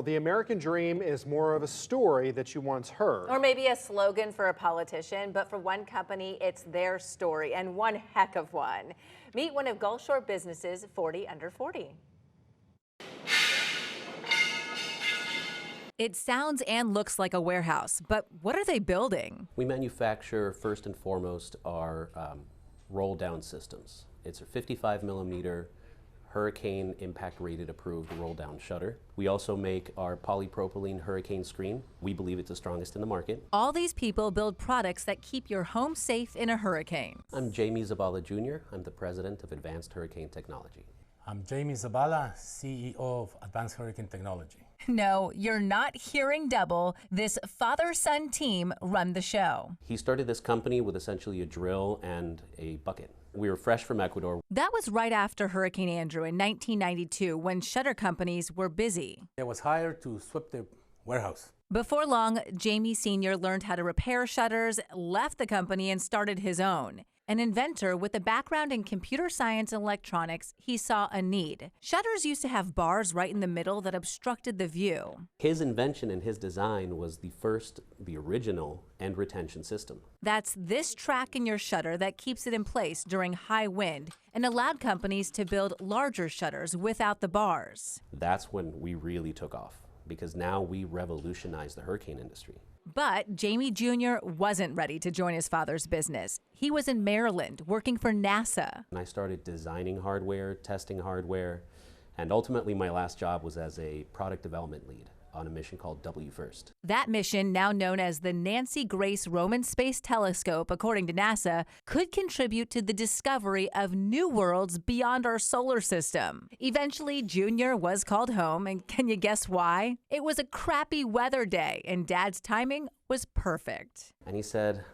the American dream is more of a story that you once heard. Or maybe a slogan for a politician, but for one company, it's their story, and one heck of one. Meet one of Gulfshore Business's 40 under 40. It sounds and looks like a warehouse, but what are they building? We manufacture, first and foremost, our roll-down systems. It's a 55 millimeter hurricane impact rated approved roll-down shutter. We also make our polypropylene hurricane screen. We believe it's the strongest in the market. All these people build products that keep your home safe in a hurricane. I'm Jaime Zabala Jr. I'm the president of Advanced Hurricane Technology. I'm Jaime Zabala, CEO of Advanced Hurricane Technology. No, you're not hearing double. This father-son team run the show. He started this company with essentially a drill and a bucket. We were fresh from Ecuador. That was right after Hurricane Andrew in 1992, when shutter companies were busy. I was hired to sweep the warehouse. Before long, Jaime Sr. learned how to repair shutters, left the company, and started his own. An inventor with a background in computer science and electronics, he saw a need. Shutters used to have bars right in the middle that obstructed the view. His invention and his design was the original end retention system. That's this track in your shutter that keeps it in place during high wind and allowed companies to build larger shutters without the bars. That's when we really took off, because now we revolutionized the hurricane industry. But Jaime Jr. wasn't ready to join his father's business. He was in Maryland working for NASA. And I started designing hardware, testing hardware, and ultimately my last job was as a product development lead on a mission called W First. That mission, now known as the Nancy Grace Roman Space Telescope, according to NASA, could contribute to the discovery of new worlds beyond our solar system. Eventually, Junior was called home, and can you guess why? It was a crappy weather day, and Dad's timing was perfect. And he said,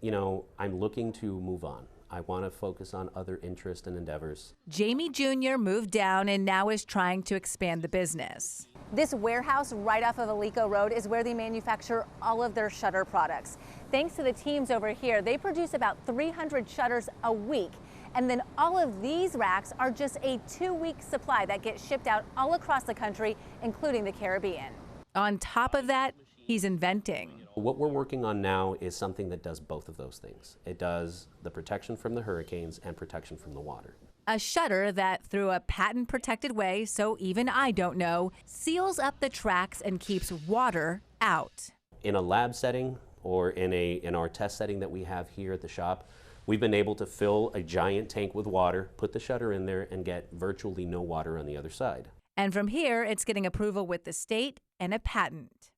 you know, I'm looking to move on. I want to focus on other interests and endeavors. Jaime Jr. moved down and now is trying to expand the business. This warehouse right off of Alico Road is where they manufacture all of their shutter products. Thanks to the teams over here, they produce about 300 shutters a week. And then all of these racks are just a 2-week supply that gets shipped out all across the country, including the Caribbean. On top of that, he's inventing. What we're working on now is something that does both of those things. It does the protection from the hurricanes and protection from the water. A shutter that, through a patent-protected way, so even I don't know, seals up the tracks and keeps water out. In a lab setting or in our test setting that we have here at the shop, we've been able to fill a giant tank with water, put the shutter in there, and get virtually no water on the other side. And from here, it's getting approval with the state and a patent.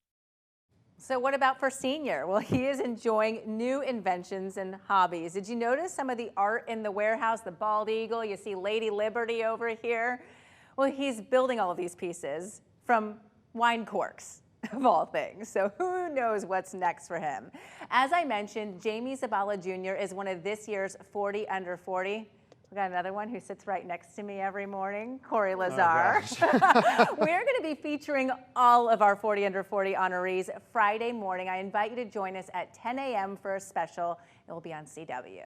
So what about for Senior? Well, he is enjoying new inventions and hobbies. Did you notice some of the art in the warehouse? The bald eagle, you see Lady Liberty over here. Well, he's building all of these pieces from wine corks, of all things. So who knows what's next for him? As I mentioned, Jaime Zabala Jr. is one of this year's 40 under 40. We got another one who sits right next to me every morning, Corey Lazar. Oh, We're going to be featuring all of our 40 under 40 honorees Friday morning. I invite you to join us at 10 a.m. for a special. It will be on CW.